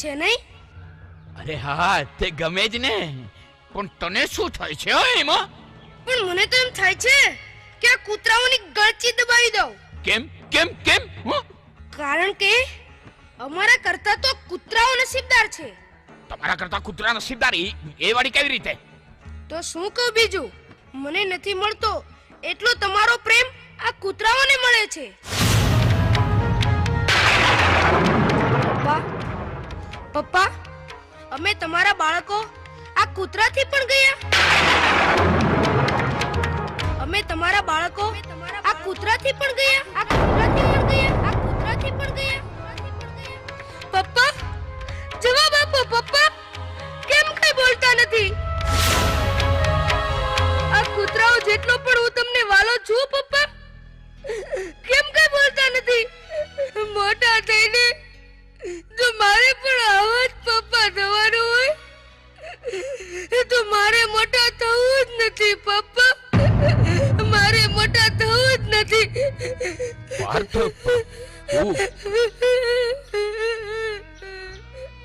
છે નહીં? અરે હા, તે ગમે જ ને, પણ તને શું થાય છે એમાં? પણ મને તો એમ થાય છે કે આ કૂતરાઓની ગળચી દબાવી દઉં. કેમ કેમ કેમ? કારણ કે અમારા કરતા તો કૂતરાઓ નસીબદાર છે. તમારા કરતા કૂતરા નસીબદાર એ વાળી કેવી રીતે? તો શું કહું બીજું? મને નથી મળતો એટલો તમારો પ્રેમ આ કૂતરાઓને મળે છે. પપ્પા, અમે તમારા બાળકો આ કૂતરાથી પણ ગયા. અમે તમારા બાળકો આ કૂતરાથી પણ ગયા. આ કૂતરાથી પણ ગયા. આ કૂતરાથી પણ ગયા. પપ્પા, જવાબ આપો પપ્પા. કેમ કઈ બોલતા નથી? આ કૂતરાઓ જેટલો પણ હું તમને વાલો છું પપ્પા, કેમ કઈ બોલતા નથી? મોટા થઈને જો મારે પણ આવા જ પપ્પા થવાનું હોય તો મારે મોટા થવું જ નથી પપ્પા. મારે મોટા થવું જ નથી.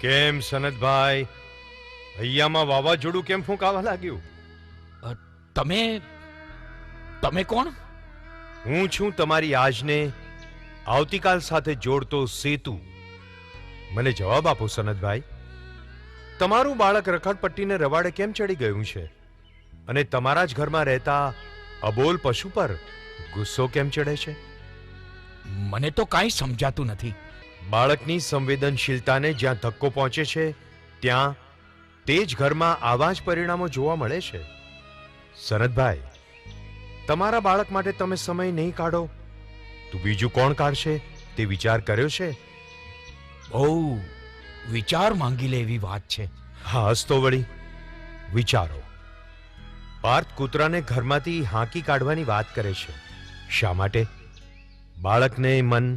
કેમ સનતભાઈ, હૈયામાં વાવાઝોડું કેમ ફૂંકાવા લાગ્યું? તમે કોણ? હું છું તમારી આજને આવતીકાલ સાથે જોડતો સેતુ. મને જવાબ આપો સનતભાઈ, તમારું બાળક રખડપટ્ટીને રવાડે કેમ ચડી ગયું છે અને તમારા જ ઘરમાં રહેતા અબોલ પશુ પર ગુસ્સો કેમ ચડે છે? મને તો કાંઈ સમજાતું નથી. બાળકની સંવેદનશીલતાને જ્યાં ધક્કો પહોંચે છે ત્યાં તે જ ઘરમાં આવા જ પરિણામો જોવા મળે છે. સનતભાઈ, તમારા બાળક માટે તમે સમય નહીં કાઢો તો બીજું કોણ કાઢશે તે વિચાર કર્યો છે? બહુ વિચાર માંગી લે એવી વાત છે. હા, હસ તો વળી વિચારો. પાર્થ કૂતરાને ઘરમાંથી હાંકી કાઢવાની વાત કરે છે. શા માટે? બાળકને મન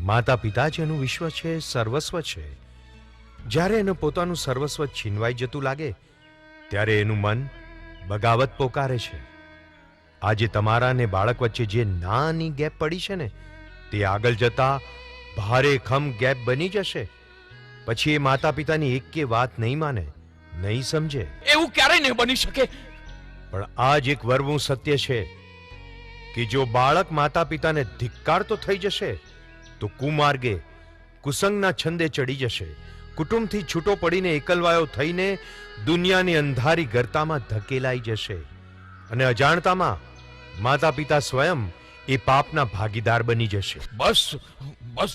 માતા પિતા જ એનું વિશ્વ છે, સર્વસ્વ છે. જ્યારે એનું પોતાનું સર્વસ્વ છીનવાઈ જતું લાગે ત્યારે એનું મન બગાવત પોકારે છે. આજે તમારા અને બાળક વચ્ચે જે નાની ગેપ પડી છે ને, તે આગળ જતા ભારે ખમ ગેપ બની જશે. પછી એ માતા પિતાની એક કે વાત નહીં માને, નહીં સમજે. એવું ક્યારેય નહીં બની શકે. પણ આ જ એક વરવું સત્ય છે કે જો બાળક માતા પિતાને ધિક્કારતો થઈ જશે તો કુમાર્ગે કુસંગના છંદે ચડી જશે. કુટુંબથી છૂટો પડીને એકલવાયો થઈને દુનિયાની અંધારી ગર્તામાં ધકેલાઈ જશે અને અજાણતામાં માતા પિતા સ્વયં એ પાપના ભાગીદાર બની જશે. બસ બસ,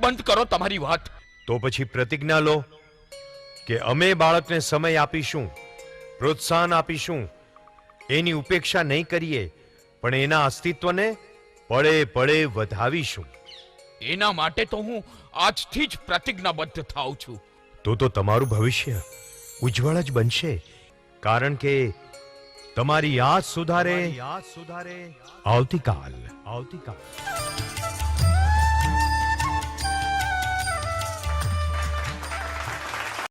બંધ કરો તમારી વાત. તો પછી પ્રતિજ્ઞા લો કે અમે બાળકને સમય આપીશું, પ્રોત્સાહન આપીશું, એની ઉપેક્ષા નહીં કરીએ, પણ એના અસ્તિત્વને પળે પળે વધાવીશું. એના માટે તો હું આજથી જ પ્રતિજ્ઞાબદ્ધ થાઉં છું. તો તમારું ભવિષ્ય ઉજ્જવળ જ બનશે, કારણ કે તમારી યાદ સુધારે આવતીકાલ.